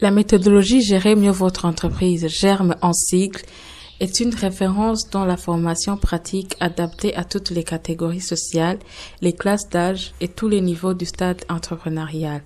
La méthodologie Gérer mieux votre entreprise, GERM en sigle, est une référence dans la formation pratique adaptée à toutes les catégories sociales, les classes d'âge et tous les niveaux du stade entrepreneurial.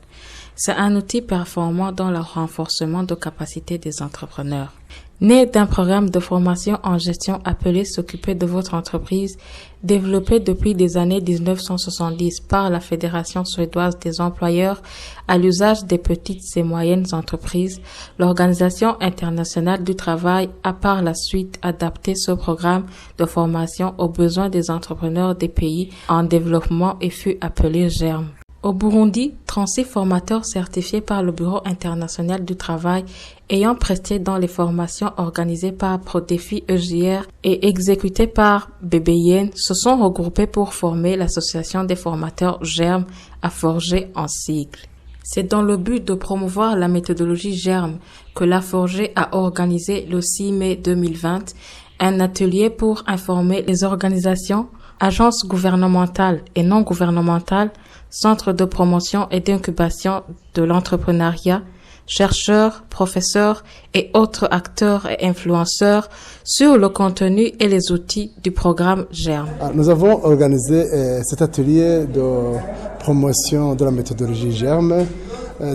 C'est un outil performant dans le renforcement de capacités des entrepreneurs. Né d'un programme de formation en gestion appelé S'occuper de votre entreprise, développé depuis les années 1970 par la Fédération suédoise des employeurs à l'usage des petites et moyennes entreprises, l'Organisation internationale du travail a par la suite adapté ce programme de formation aux besoins des entrepreneurs des pays en développement et fut appelé GERM. Au Burundi, 36 formateurs certifiés par le Bureau international du travail ayant presté dans les formations organisées par Prodéfi EJR et exécutées par BBN se sont regroupés pour former l'association des formateurs GERM à Forger en sigle. C'est dans le but de promouvoir la méthodologie GERM que la Forger a organisé le 6 mai 2020 un atelier pour informer les organisations, agences gouvernementales et non gouvernementales, centres de promotion et d'incubation de l'entrepreneuriat, chercheurs, professeurs et autres acteurs et influenceurs sur le contenu et les outils du programme GERM. Nous avons organisé cet atelier de promotion de la méthodologie GERM,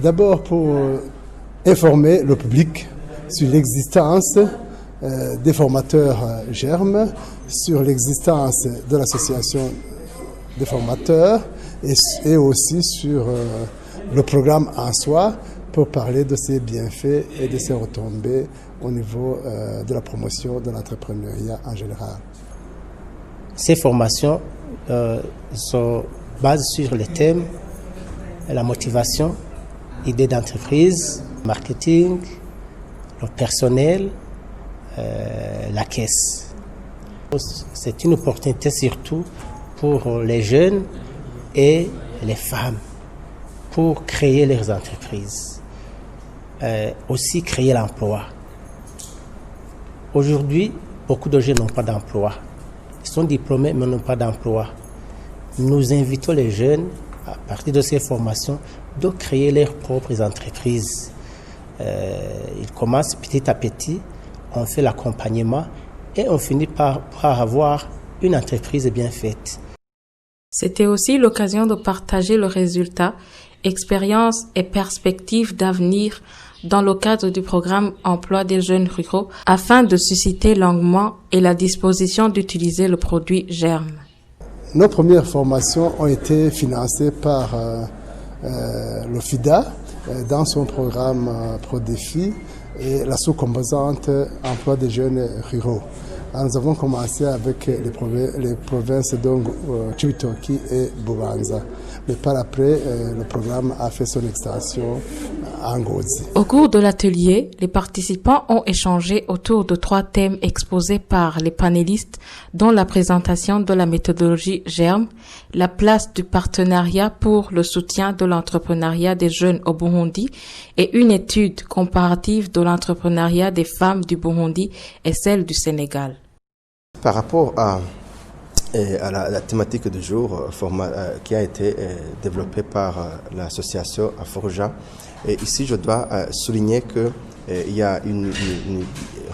d'abord pour informer le public sur l'existence des formateurs GERM, sur l'existence de l'association des formateurs et aussi sur le programme en soi pour parler de ses bienfaits et de ses retombées au niveau de la promotion de l'entrepreneuriat en général. Ces formations sont basées sur les thèmes, la motivation, idée d'entreprise, marketing, le personnel, la caisse. C'est une opportunité surtout pour les jeunes et les femmes pour créer leurs entreprises, aussi créer l'emploi. Aujourd'hui, beaucoup de jeunes n'ont pas d'emploi. Ils sont diplômés mais n'ont pas d'emploi. Nous invitons les jeunes, à partir de ces formations, de créer leurs propres entreprises. Ils commencent petit à petit, on fait l'accompagnement et on finit par avoir une entreprise bien faite. C'était aussi l'occasion de partager le résultat, expériences et perspectives d'avenir dans le cadre du programme Emploi des jeunes ruraux afin de susciter l'engouement et la disposition d'utiliser le produit GERM. Nos premières formations ont été financées par le FIDA dans son programme Prodéfi et la sous-composante Emploi des jeunes ruraux. Alors, nous avons commencé avec les provinces de Chibitoki et Bubanza. Mais par après, le programme a fait son extension à Ngozi. Au cours de l'atelier, les participants ont échangé autour de 3 thèmes exposés par les panélistes, dont la présentation de la méthodologie GERM, la place du partenariat pour le soutien de l'entrepreneuriat des jeunes au Burundi et une étude comparative de l'entrepreneuriat des femmes du Burundi et celle du Sénégal. Par rapport à la thématique du jour qui a été développée par l'association Aforja, et ici je dois souligner qu'il y a une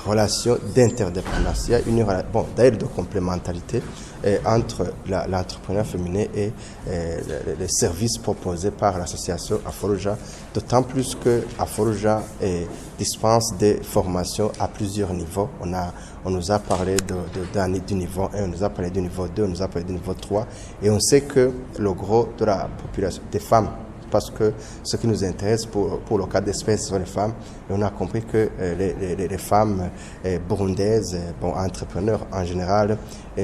relation d'interdépendance, il y a d'ailleurs de complémentarité entre l'entrepreneuriat féminin et les services proposés par l'association Aforja, d'autant plus que Aforja dispense des formations à plusieurs niveaux. On nous a parlé du niveau 1, on nous a parlé du niveau 2, on nous a parlé du niveau 3, et on sait que le gros de la population des femmes, parce que ce qui nous intéresse pour le cas d'espèce, ce sont les femmes. Et on a compris que les femmes burundaises, entrepreneurs en général,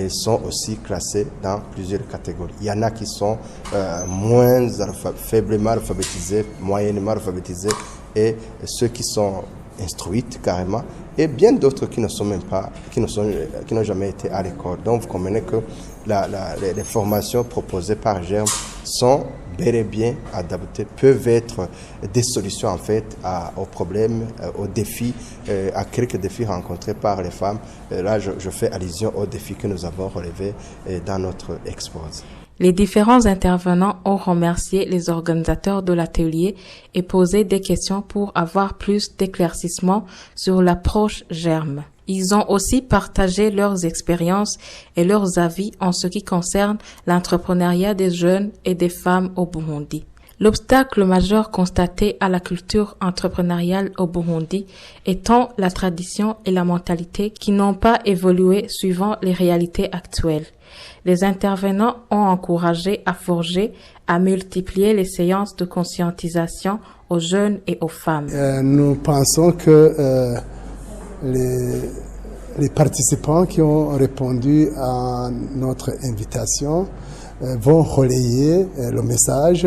sont aussi classées dans plusieurs catégories. Il y en a qui sont faiblement alphabétisées, moyennement alphabétisées, et ceux qui sont instruites carrément, et bien d'autres qui ne sont même pas, qui n'ont jamais été à l'école. Donc vous comprenez que les formations proposées par GERM sont bel et bien adaptés, peuvent être des solutions en fait aux problèmes, aux défis, à quelques défis rencontrés par les femmes. Là, je fais allusion aux défis que nous avons relevés dans notre expose. Les différents intervenants ont remercié les organisateurs de l'atelier et posé des questions pour avoir plus d'éclaircissements sur l'approche germe. Ils ont aussi partagé leurs expériences et leurs avis en ce qui concerne l'entrepreneuriat des jeunes et des femmes au Burundi. L'obstacle majeur constaté à la culture entrepreneuriale au Burundi étant la tradition et la mentalité qui n'ont pas évolué suivant les réalités actuelles. Les intervenants ont encouragé à forger, à multiplier les séances de conscientisation aux jeunes et aux femmes. Nous pensons que les participants qui ont répondu à notre invitation vont relayer le message.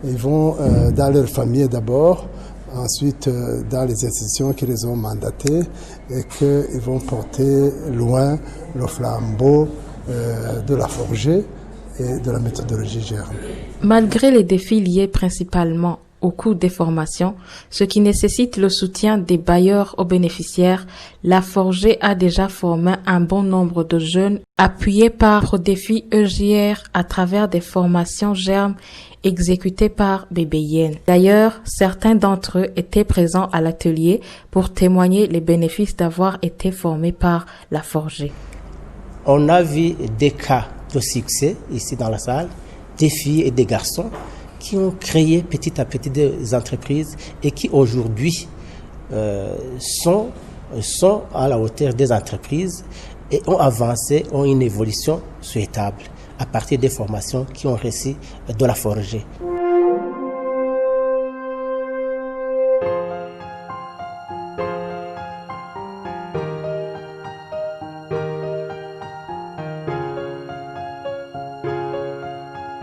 Ils vont dans leur famille d'abord, ensuite dans les institutions qui les ont mandatés et qu'ils vont porter loin le flambeau de la forgée et de la méthodologie germe. Malgré les défis liés principalement au coût des formations, ce qui nécessite le soutien des bailleurs aux bénéficiaires, la Forgée a déjà formé un bon nombre de jeunes appuyés par Prodéfi EJR à travers des formations germes exécutées par BBN. D'ailleurs, certains d'entre eux étaient présents à l'atelier pour témoigner les bénéfices d'avoir été formés par la Forgée. On a vu des cas de succès ici dans la salle, des filles et des garçons qui ont créé petit à petit des entreprises et qui aujourd'hui sont à la hauteur des entreprises et ont avancé, ont une évolution souhaitable à partir des formations qui ont reçu de la Forgée.